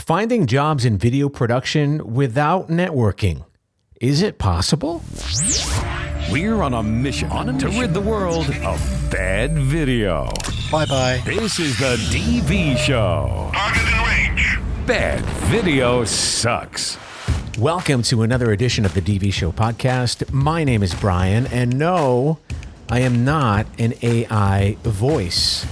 Finding jobs in video production without networking. Is it possible? We're on a mission to rid the world of bad video. Bye-bye. This is the DV Show. Target in range. Bad video sucks. Welcome to another edition of the DV Show podcast. My name is Brian, and no, I am not an AI voice.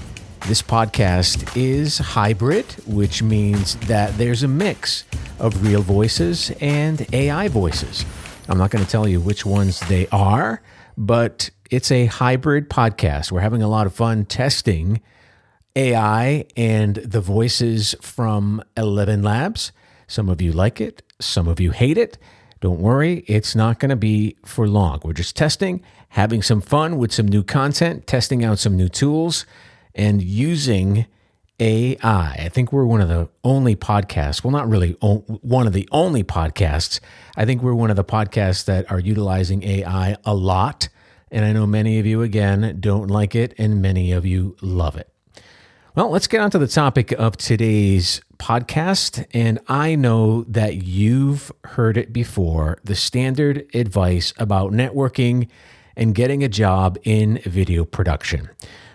This podcast is hybrid, which means that there's a mix of real voices and AI voices. I'm not going to tell you which ones they are, but it's a hybrid podcast. We're having a lot of fun testing AI and the voices from 11 Labs. Some of you like it, some of you hate it. Don't worry, it's not going to be for long. We're just testing, having some fun with some new content, testing out some new tools, and using AI. I think we're one of the only podcasts, well, not really one of the only podcasts. I think we're one of the podcasts that are utilizing AI a lot. And I know many of you, again, don't like it, and many of you love it. Well, let's get on to the topic of today's podcast. And I know that you've heard it before, the standard advice about networking and getting a job in video production.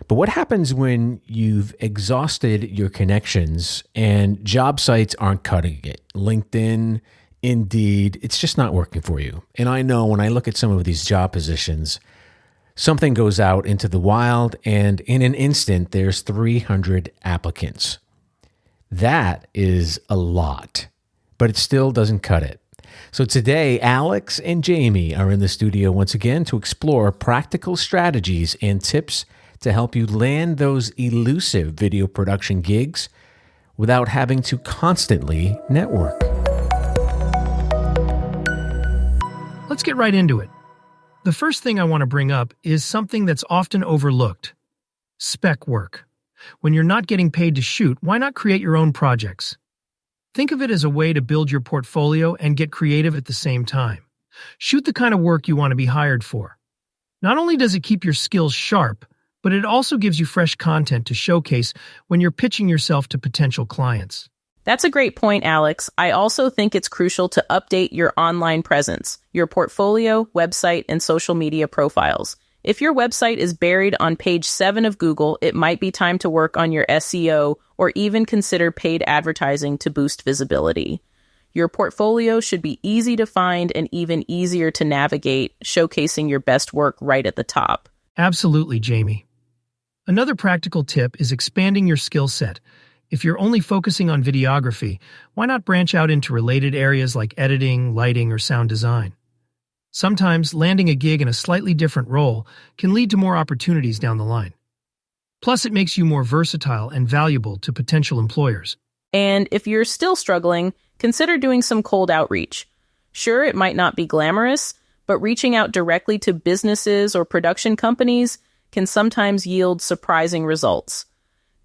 But what happens when you've exhausted your connections and job sites aren't cutting it? LinkedIn, Indeed, it's just not working for you. And I know when I look at some of these job positions, something goes out into the wild and in an instant, there's 300 applicants. That is a lot, but it still doesn't cut it. So today, Alex and Jamie are in the studio once again to explore practical strategies and tips to help you land those elusive video production gigs without having to constantly network. Let's get right into it. The first thing I want to bring up is something that's often overlooked: spec work. When you're not getting paid to shoot, why not create your own projects? Think of it as a way to build your portfolio and get creative at the same time. Shoot the kind of work you want to be hired for. Not only does it keep your skills sharp, but it also gives you fresh content to showcase when you're pitching yourself to potential clients. That's a great point, Alex. I also think it's crucial to update your online presence, your portfolio, website, and social media profiles. If your website is buried on page 7 of Google, it might be time to work on your SEO or even consider paid advertising to boost visibility. Your portfolio should be easy to find and even easier to navigate, showcasing your best work right at the top. Absolutely, Jamie. Another practical tip is expanding your skill set. If you're only focusing on videography, why not branch out into related areas like editing, lighting, or sound design? Sometimes landing a gig in a slightly different role can lead to more opportunities down the line. Plus, it makes you more versatile and valuable to potential employers. And if you're still struggling, consider doing some cold outreach. Sure, it might not be glamorous, but reaching out directly to businesses or production companies can sometimes yield surprising results.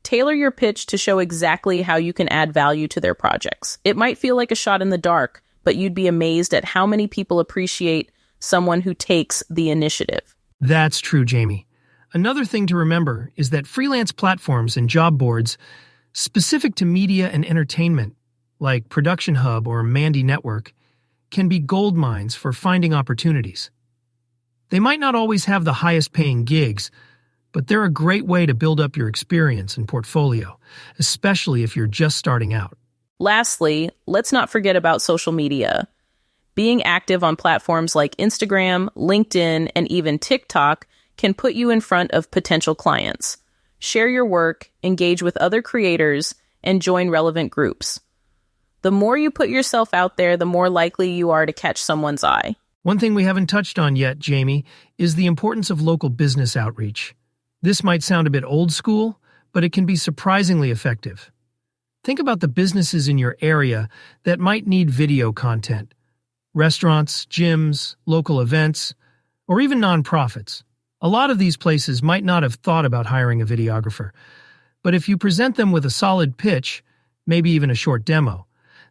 Tailor your pitch to show exactly how you can add value to their projects. It might feel like a shot in the dark, but you'd be amazed at how many people appreciate someone who takes the initiative. That's true, Jamie. Another thing to remember is that freelance platforms and job boards specific to media and entertainment, like Production Hub or Mandy Network, can be gold mines for finding opportunities. They might not always have the highest paying gigs, but they're a great way to build up your experience and portfolio, especially if you're just starting out. Lastly, let's not forget about social media. Being active on platforms like Instagram, LinkedIn, and even TikTok can put you in front of potential clients. Share your work, engage with other creators, and join relevant groups. The more you put yourself out there, the more likely you are to catch someone's eye. One thing we haven't touched on yet, Jamie, is the importance of local business outreach. This might sound a bit old school, but it can be surprisingly effective. Think about the businesses in your area that might need video content. Restaurants, gyms, local events, or even nonprofits. A lot of these places might not have thought about hiring a videographer, but if you present them with a solid pitch, maybe even a short demo,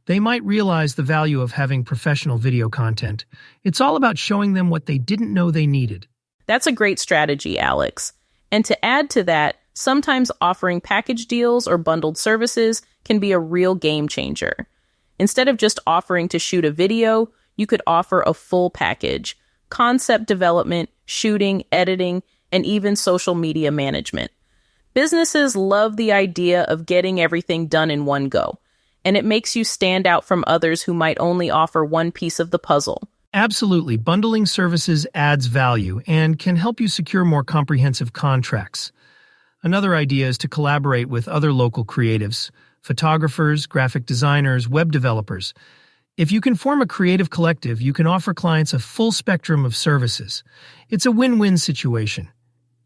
they might realize the value of having professional video content. It's all about showing them what they didn't know they needed. That's a great strategy, Alex. And to add to that, sometimes offering package deals or bundled services can be a real game changer. Instead of just offering to shoot a video, you could offer a full package: concept development, shooting, editing, and even social media management. Businesses love the idea of getting everything done in one go, and it makes you stand out from others who might only offer one piece of the puzzle. Absolutely. Bundling services adds value and can help you secure more comprehensive contracts. Another idea is to collaborate with other local creatives, photographers, graphic designers, web developers. If you can form a creative collective, you can offer clients a full spectrum of services. It's a win-win situation.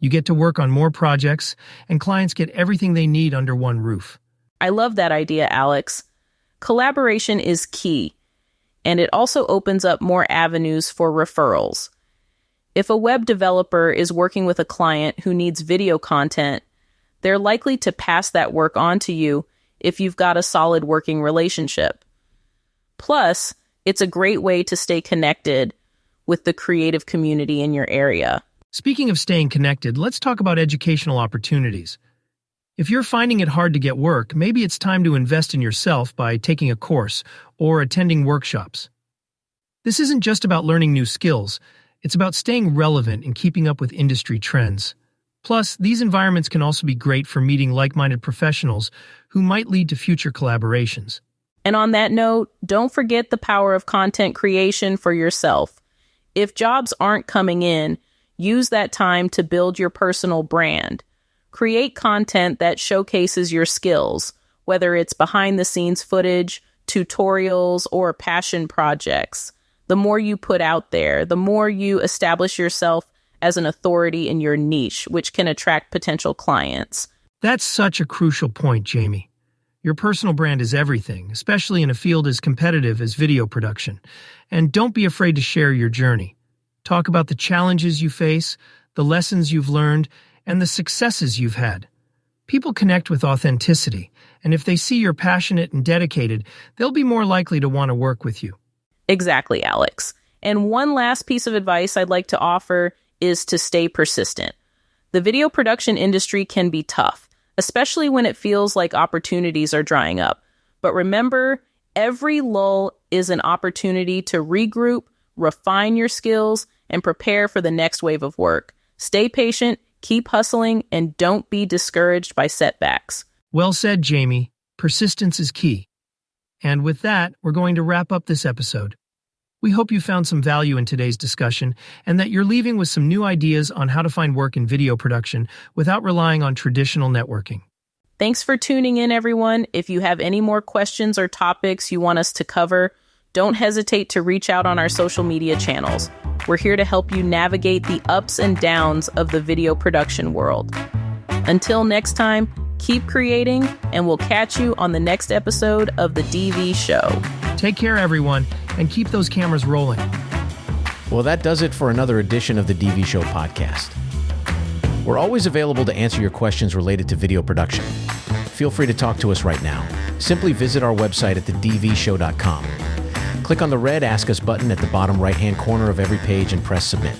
You get to work on more projects, and clients get everything they need under one roof. I love that idea, Alex. Collaboration is key, and it also opens up more avenues for referrals. If a web developer is working with a client who needs video content, they're likely to pass that work on to you if you've got a solid working relationship. Plus, it's a great way to stay connected with the creative community in your area. Speaking of staying connected, let's talk about educational opportunities. If you're finding it hard to get work, maybe it's time to invest in yourself by taking a course or attending workshops. This isn't just about learning new skills, it's about staying relevant and keeping up with industry trends. Plus, these environments can also be great for meeting like-minded professionals who might lead to future collaborations. And on that note, don't forget the power of content creation for yourself. If jobs aren't coming in, use that time to build your personal brand. Create content that showcases your skills, whether it's behind-the-scenes footage, tutorials, or passion projects. The more you put out there, the more you establish yourself as an authority in your niche, which can attract potential clients. That's such a crucial point, Jamie. Your personal brand is everything, especially in a field as competitive as video production. And don't be afraid to share your journey. Talk about the challenges you face, the lessons you've learned, and the successes you've had. People connect with authenticity, and if they see you're passionate and dedicated, they'll be more likely to want to work with you. Exactly, Alex. And one last piece of advice I'd like to offer is to stay persistent. The video production industry can be tough, especially when it feels like opportunities are drying up. But remember, every lull is an opportunity to regroup, refine your skills, and prepare for the next wave of work. Stay patient, keep hustling, and don't be discouraged by setbacks. Well said, Jamie. Persistence is key. And with that, we're going to wrap up this episode. We hope you found some value in today's discussion and that you're leaving with some new ideas on how to find work in video production without relying on traditional networking. Thanks for tuning in, everyone. If you have any more questions or topics you want us to cover, don't hesitate to reach out on our social media channels. We're here to help you navigate the ups and downs of the video production world. Until next time, keep creating, and we'll catch you on the next episode of The DV Show. Take care, everyone, and keep those cameras rolling. Well, that does it for another edition of the DV Show podcast. We're always available to answer your questions related to video production. Feel free to talk to us right now. Simply visit our website at thedvshow.com. Click on the red Ask Us button at the bottom right-hand corner of every page and press Submit.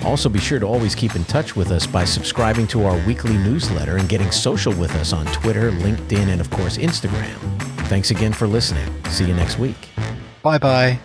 Also, be sure to always keep in touch with us by subscribing to our weekly newsletter and getting social with us on Twitter, LinkedIn, and of course, Instagram. Thanks again for listening. See you next week. Bye-bye.